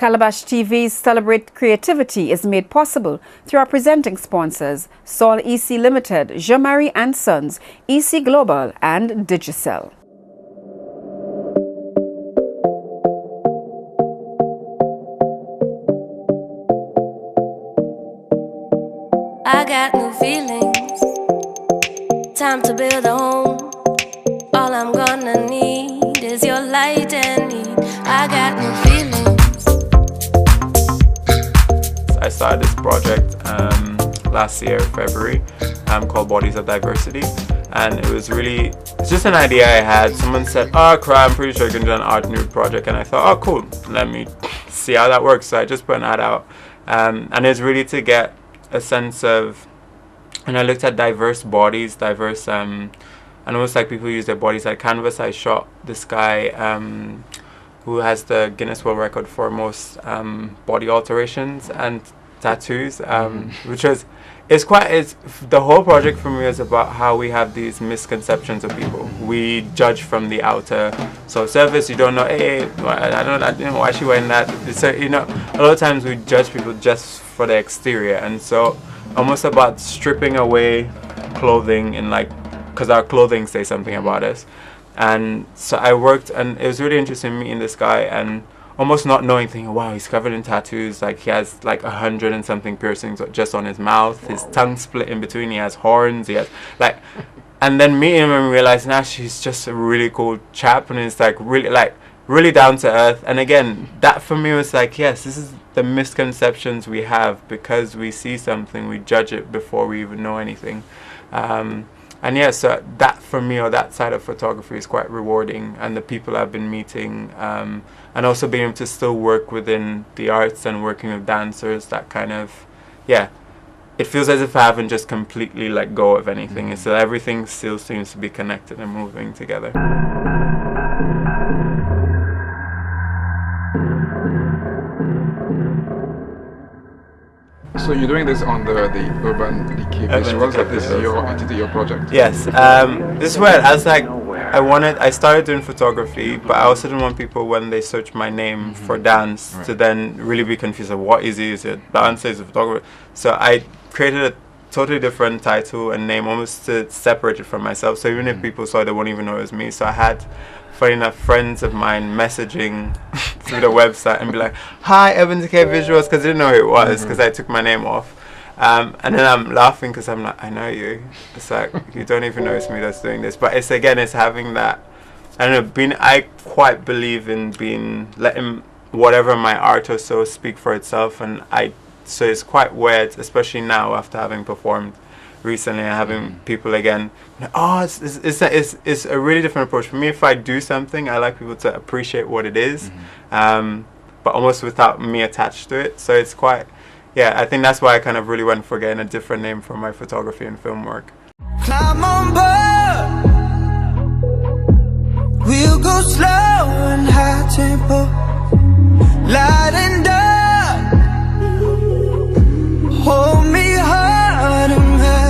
Calabash TV's Celebrate Creativity is made possible through our presenting sponsors, Sol EC Limited, Jean-Marie & Sons, EC Global and Digicel. I got new feelings, time to build a home. All I'm gonna need is your light and heat. I got new feelings. I started this project last year, February, called Bodies of Diversity. And it's just an idea I had. Someone said, oh crap, I'm pretty sure you can do an art nude project. And I thought, oh cool, let me see how that works. So I just put an ad out. And it's really to get a sense of, and I looked at diverse bodies, and almost like people use their bodies like canvas. I shot this guy who has the Guinness World Record for most body alterations and tattoos, which was, the whole project for me is about how we have these misconceptions of people. We judge from the outer surface. You don't know, hey, I don't know why she wearing that. So, a lot of times we judge people just for the exterior, and so almost about stripping away clothing and because our clothing says something about us. And so I worked, and it was really interesting meeting this guy and almost not knowing, thinking, wow, he's covered in tattoos. Like he has 100 and something piercings just on his mouth. His tongue split in between. He has horns. He has and then meeting him and realizing actually he's just a really cool chap, and it's really down to earth. And again, that for me was yes, this is the misconceptions we have because we see something, we judge it before we even know anything. And yeah, so that for me, or that side of photography, is quite rewarding, and the people I've been meeting, and also being able to still work within the arts and working with dancers, that kind of, yeah, it feels as if I haven't just completely let go of anything. It's that everything still seems to be connected and moving together. So you're doing this under the Urban Decay Visuals, that is your entity, your project? Yes. This is where I was I started doing photography, but I also didn't want people, when they search my name for dance, to then really be confused of what is he? Is it dancer? Is it photographer? So I created a totally different title and name, almost to separate it from myself. So even if people saw it, they won't even know it was me. So I had, funny enough, friends of mine messaging through the website and be like, hi, Urban Decay Visuals, because I didn't know who it was, because I took my name off. And then I'm laughing because I'm like, I know you. It's like, you don't even know it's me that's doing this. But it's having that, I don't know, I quite believe in letting whatever my art or so speak for itself. And so it's quite weird, especially now after having performed recently and having people again, it's a really different approach. For me, if I do something, I like people to appreciate what it is, but almost without me attached to it. So it's quite, yeah, I think that's why I kind of really went for getting a different name for my photography and film work. Climb on board. We'll go slow and high tempo, light and dark. Hold me hard and mellow.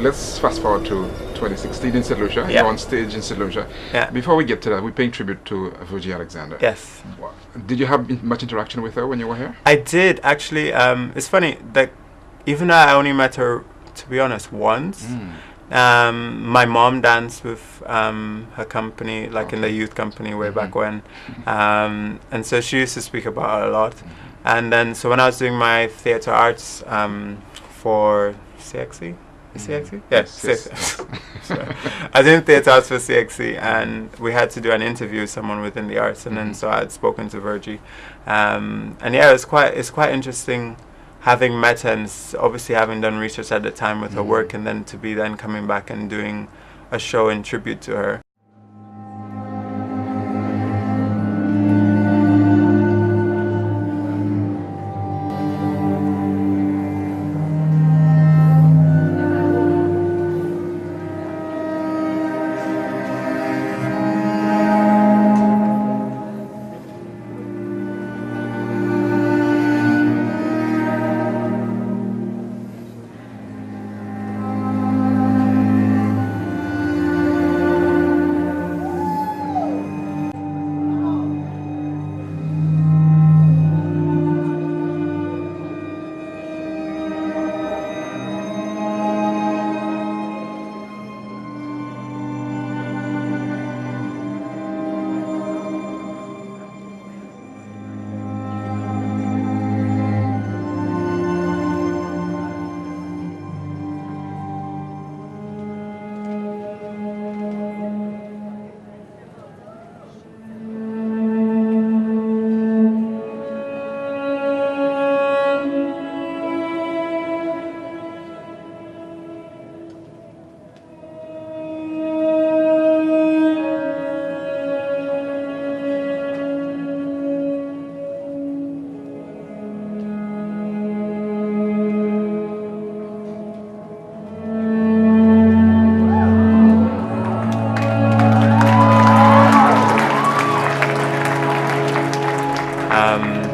Let's fast forward to 2016 in St. Lucia. Yeah. You're on stage in St. Lucia. Yeah. Before we get to that, we're paying tribute to Virgie Alexander. Yes. Did you have much interaction with her when you were here? I did, actually. It's funny that even though I only met her, to be honest, once, my mom danced with her company, in the youth company way back when. And so she used to speak about her a lot. And then, so when I was doing my theatre arts for CXC, CXC? Yes. So I was in theatre arts for CXC, and we had to do an interview with someone within the arts, and then so I had spoken to Virgie, and yeah, it's quite interesting having met her and obviously having done research at the time with her work, and then to be then coming back and doing a show in tribute to her.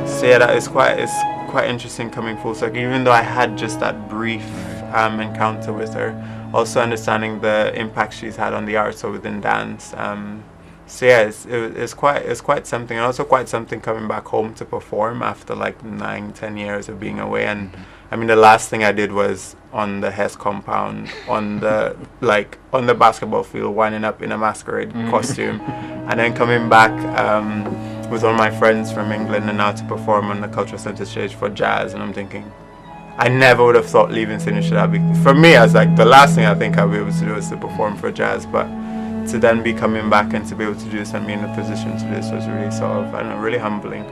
So yeah, that is quite interesting coming full circle. Even though I had just that brief encounter with her, also understanding the impact she's had on the arts or within dance. So yeah, it's quite something, and also quite something coming back home to perform after like 9-10 years of being away. And I mean, the last thing I did was on the Hess compound, on the basketball field, winding up in a masquerade costume, and then coming back with one of my friends from England, and now to perform on the Cultural Centre stage for jazz. And I'm thinking, I never would have thought leaving Sydney should have been, for me, I was like, the last thing I think I'll be able to do is to perform for jazz. But to then be coming back and to be able to do this and be in a position to do this was really sort of, I don't know, really humbling.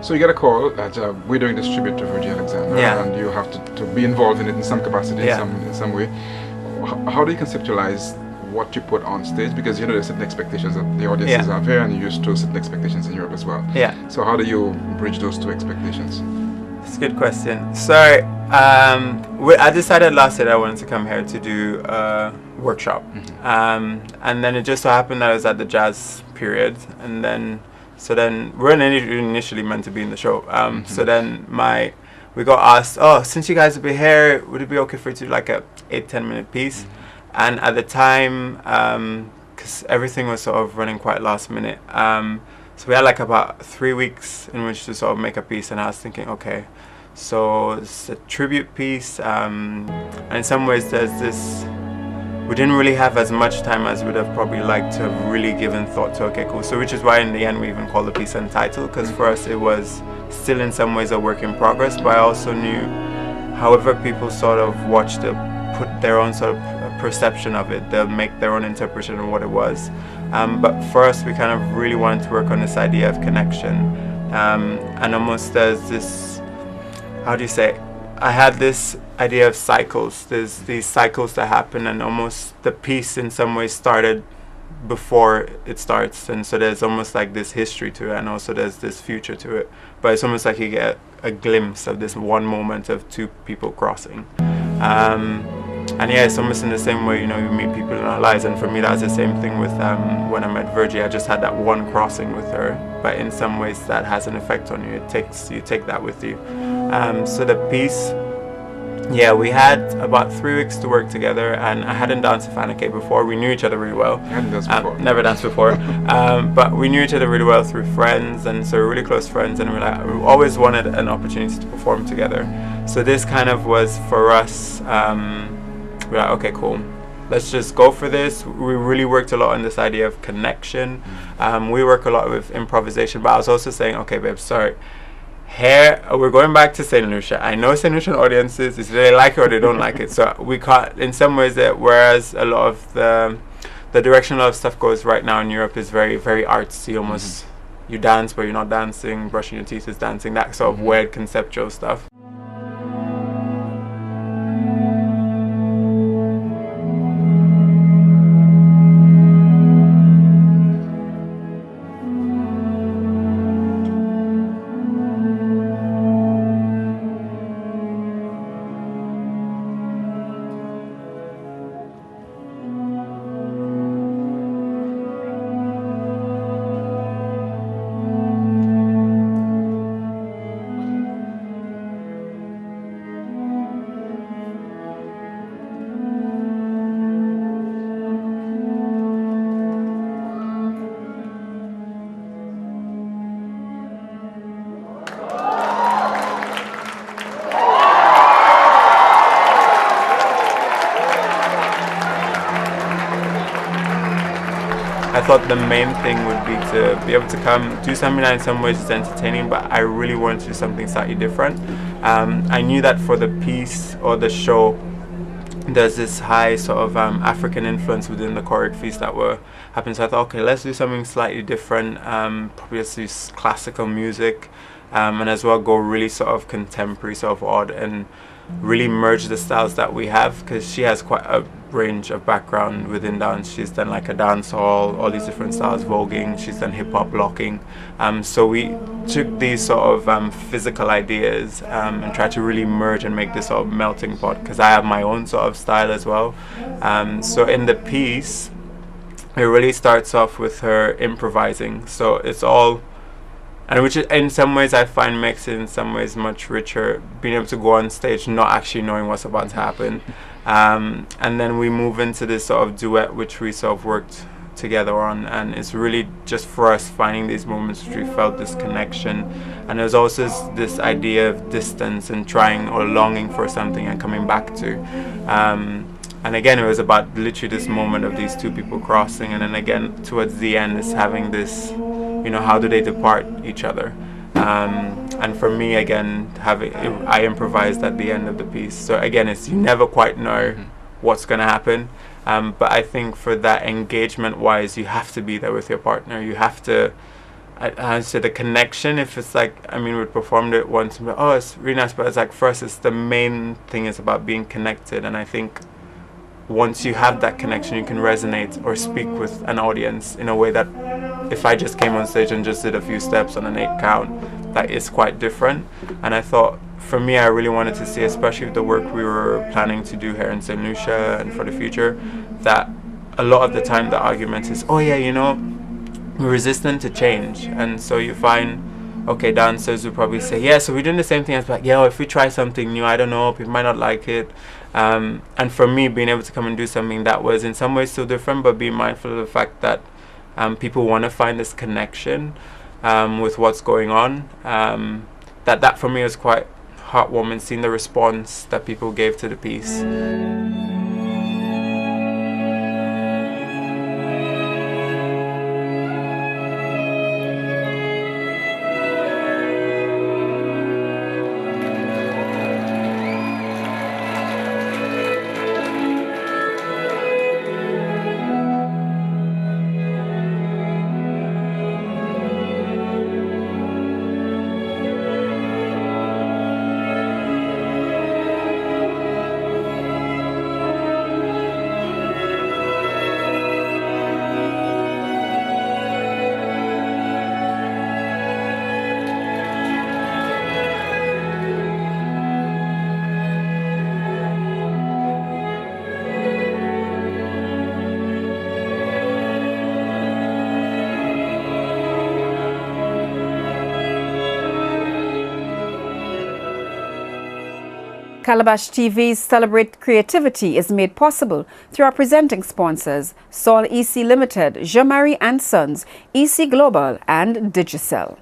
So you get a call that we're doing this tribute to Virgie Alexander, and you have to be involved in it in some capacity, in some way. How do you conceptualize what you put on stage? Because you know there's certain expectations that the audiences have here, and you're used to certain expectations in Europe as well. So how do you bridge those two expectations? It's a good question. So I decided last year that I wanted to come here to do a workshop, and then it just so happened that I was at the jazz period, and then we weren't initially meant to be in the show. So then we got asked, oh, since you guys will be here, would it be okay for you to do like a 8-10 minute piece? And at the time, because everything was sort of running quite last minute, So we had like about 3 weeks in which to sort of make a piece, and I was thinking, okay, so it's a tribute piece, and in some ways there's this, we didn't really have as much time as we'd have probably liked to have really given thought to, okay, cool. So which is why in the end we even called the piece Untitled, because for us it was still in some ways a work in progress, but I also knew however people sort of watched it, put their own sort of perception of it, they'll make their own interpretation of what it was. But for us, we kind of really wanted to work on this idea of connection, and almost there's this, how do you say, I had this idea of cycles. There's these cycles that happen, and almost the piece in some ways started before it starts, and so there's almost like this history to it, and also there's this future to it, but it's almost like you get a glimpse of this one moment of two people crossing. And yeah, it's almost in the same way, you know, you meet people in our lives, and for me that's the same thing with when I met Virgie. I just had that one crossing with her, but in some ways that has an effect on you. You take that with you. So the piece, yeah, we had about 3 weeks to work together, and I hadn't danced with Annika before. We knew each other really well. I hadn't danced before. Never danced before. But we knew each other really well through friends, and so we're really close friends, and we always wanted an opportunity to perform together. So this kind of was for us, we're like, okay, cool, let's just go for this. We really worked a lot on this idea of connection. We work a lot with improvisation, but I was also saying, okay, babe, sorry, here we're going back to St. Lucia. I know St. Lucian audiences, is they like it or they don't like it. So we can't, in some ways, that whereas a lot of the direction a lot of stuff goes right now in Europe is very, very artsy, almost you dance but you're not dancing, brushing your teeth is dancing, that sort of weird conceptual stuff. I thought the main thing would be to be able to come do something that in some ways is entertaining, but I really wanted to do something slightly different. I knew that for the piece or the show, there's this high sort of African influence within the choreographies that were happening. So I thought, okay, let's do something slightly different. Probably let's use classical music, and as well go really sort of contemporary, sort of odd, and really merge the styles that we have, because she has quite a range of background within dance. She's done like a dance hall, all these different styles, voguing, she's done hip-hop, locking. So we took these sort of physical ideas and tried to really merge and make this sort of melting pot, because I have my own sort of style as well. So in the piece, it really starts off with her improvising. So it's all, and which in some ways I find makes it in some ways much richer, being able to go on stage not actually knowing what's about to happen. And then we move into this sort of duet which we sort of worked together on, and it's really just for us finding these moments which we felt this connection, and there's also this idea of distance and trying or longing for something and coming back to. And again, it was about literally this moment of these two people crossing, and then again towards the end is having this, you know, how do they depart each other? And for me, again, I improvised at the end of the piece. So again, it's you never quite know what's going to happen. But I think for that engagement-wise, you have to be there with your partner. You have to, I say the connection, if it's like, I mean, we performed it once, and oh, it's really nice, but it's like, first, it's the main thing is about being connected. And I think once you have that connection, you can resonate or speak with an audience in a way that if I just came on stage and just did a few steps on an 8 count, that is quite different. And I thought, for me, I really wanted to see, especially with the work we were planning to do here in St. Lucia and for the future, that a lot of the time the argument is, oh yeah, you know, we're resistant to change. And so you find, okay, dancers will probably say, yeah, so we're doing the same thing as, like, yeah, if we try something new, I don't know, people might not like it. And for me, being able to come and do something that was in some ways still different, but being mindful of the fact that people want to find this connection, with what's going on. That for me was quite heartwarming, seeing the response that people gave to the piece. Calabash TV's Celebrate Creativity is made possible through our presenting sponsors, Sol EC Limited, Jean-Marie and Sons, EC Global and Digicel.